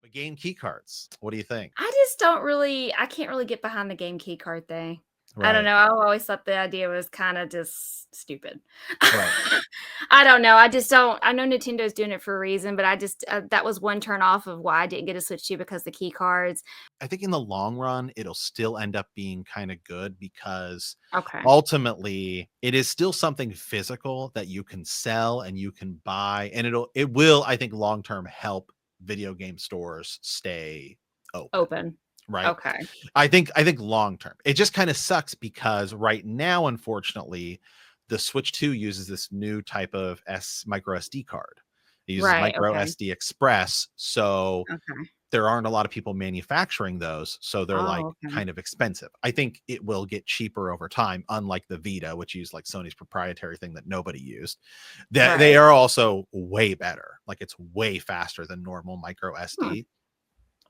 But game key cards, what do you think? I can't really get behind the game key card thing. I don't Right. know. I always thought the idea was kind of just stupid. Right. I don't know. I just don't. I know Nintendo's doing it for a reason, but that was one turn off of why I didn't get a Switch 2 because the key cards. I think in the long run, it'll still end up being kind of good because Okay. ultimately it is still something physical that you can sell and you can buy. And it will, I think, long term help video game stores stay open. Open. Right. Okay. I think long term. It just kind of sucks because right now, unfortunately, the Switch 2 uses this new type of micro SD card. It uses Right. micro Okay. SD Express. So Okay. there aren't a lot of people manufacturing those, so they're like Oh, okay. kind of expensive. I think it will get cheaper over time, unlike the Vita, which used like Sony's proprietary thing that nobody used. That they Right. are also way better. Like it's way faster than normal micro Hmm. SD.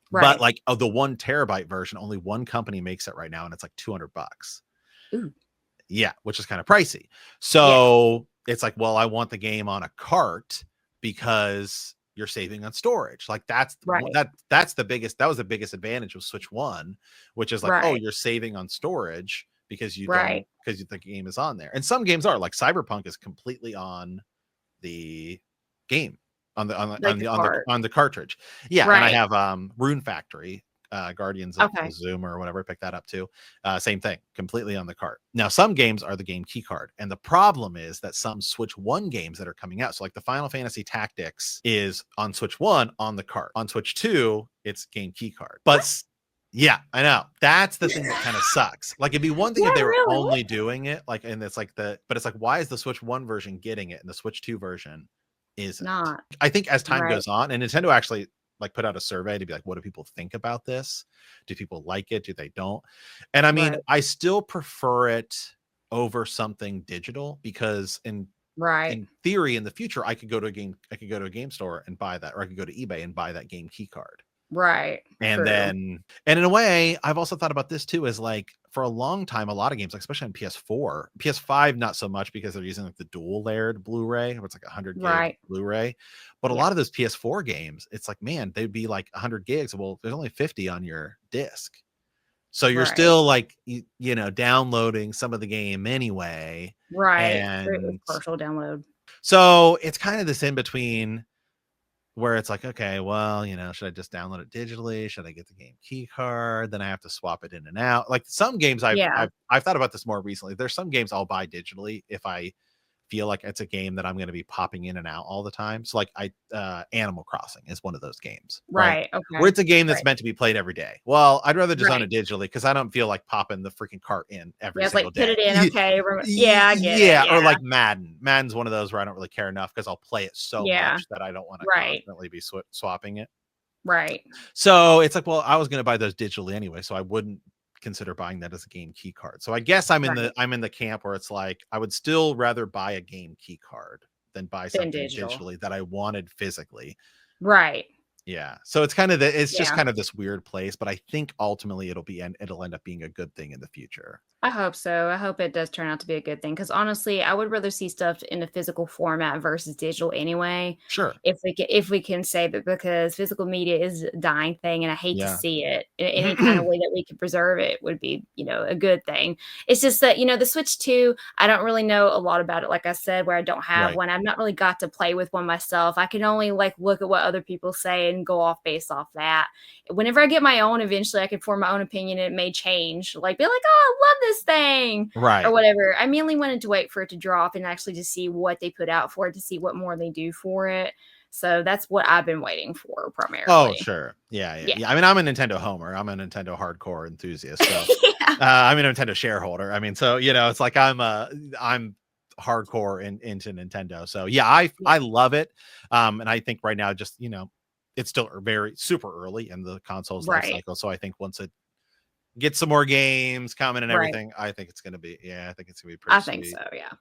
But Right. like of the 1 terabyte version, only one company makes it right now, and it's like $200. Ooh. Yeah, which is kind of pricey. Yeah. So it's like, well, I want the game on a cart because you're saving on storage. Like Right. that's the biggest, that was the biggest advantage of Switch 1, which is like, oh, Right. you're saving on storage because Right. the game is on there. And some games are like Cyberpunk is completely on the game Like the card. on the cartridge. Yeah, and I Right. have Rune Factory, Guardians of Okay. Zuma or whatever, I picked that up too. Same thing, completely on the cart. Now, some games are the game key card, and the problem is that some Switch 1 games that are coming out, so like the Final Fantasy Tactics is on Switch 1 on the cart. On Switch 2, it's game key card. Yeah, I know. That's the thing that kind of sucks. Like it'd be one thing Yeah, if they were really? What? only doing it like, and it's like but it's like, why is the Switch 1 version getting it and the Switch 2 version isn't? Not. I think as time Right. goes on, and Nintendo actually like put out a survey to be like, what do people think about this? Do people like it? Do they don't? And I mean, Right. I still prefer it over something digital because Right. in theory, in the future, I could go to a game store and buy that, or I could go to eBay and buy that game key card. Right. True. And in a way, I've also thought about this too, is like for a long time, a lot of games, like especially on PS4, PS5, not so much because they're using like the dual layered Blu-ray, where it's like 100 gig Right. Blu-ray. But a Yeah. lot of those PS4 games, it's like, man, they'd be like 100 gigs. Well, there's only 50 on your disc. So you're Right. still like, downloading some of the game anyway. Right. And Partial download. so it's kind of this in between where it's like, okay, well, should I just download it digitally? Should I get the game key card? Then I have to swap it in and out. Like some games Yeah. I've thought about this more recently. There's some games I'll buy digitally if I feel like it's a game that I'm going to be popping in and out all the time. So like Animal Crossing is one of those games, right? Right. Where Okay. it's a game that's Right. meant to be played every day. Well, I'd rather just own Right. it digitally because I don't feel like popping the freaking cart in every Yeah, it's single like put day. it in. Okay. Yeah, I get it. Yeah, or Yeah. like Madden. Madden's one of those where I don't really care enough because I'll play it so Yeah. much that I don't want to Right. constantly be swapping it. Right. So it's like, well, I was going to buy those digitally anyway, so I wouldn't consider buying that as a game key card. So I guess Right. I'm in the camp where it's like I would still rather buy a game key card than buy Then something digital. digitally that I wanted physically. Right. Yeah. So it's it's just Yeah. kind of this weird place, but I think ultimately it'll end up being a good thing in the future. I hope so. I hope it does turn out to be a good thing because honestly, I would rather see stuff in a physical format versus digital anyway. Sure. If we can say that because physical media is a dying thing, and I hate to Yeah. see it in any kind of way that we could preserve it would be a good thing. It's just that the Switch 2, I don't really know a lot about it. Like I said, where I don't have Right. one, I've not really got to play with one myself. I can only like look at what other people say and go off based off that. Whenever I get my own, eventually I can form my own opinion. And it may change, like be like, oh, I love this thing or Right. whatever. I mainly wanted to wait for it to drop and actually to see what they put out for it, to see what more they do for it. So that's what I've been waiting for Oh, primarily. sure. Yeah, yeah, Yeah. yeah. I mean, I'm a Nintendo homer. I'm a Nintendo hardcore enthusiast. So Yeah. I'm a Nintendo shareholder. I mean, so it's like I'm hardcore into Nintendo. So yeah, I Yeah. love it. And I think right now, just it's still very super early in the console's life Right. cycle. So I think once it gets some more games coming and Right. everything, I think it's gonna be I think it's gonna be pretty I think sweet. so. Yeah.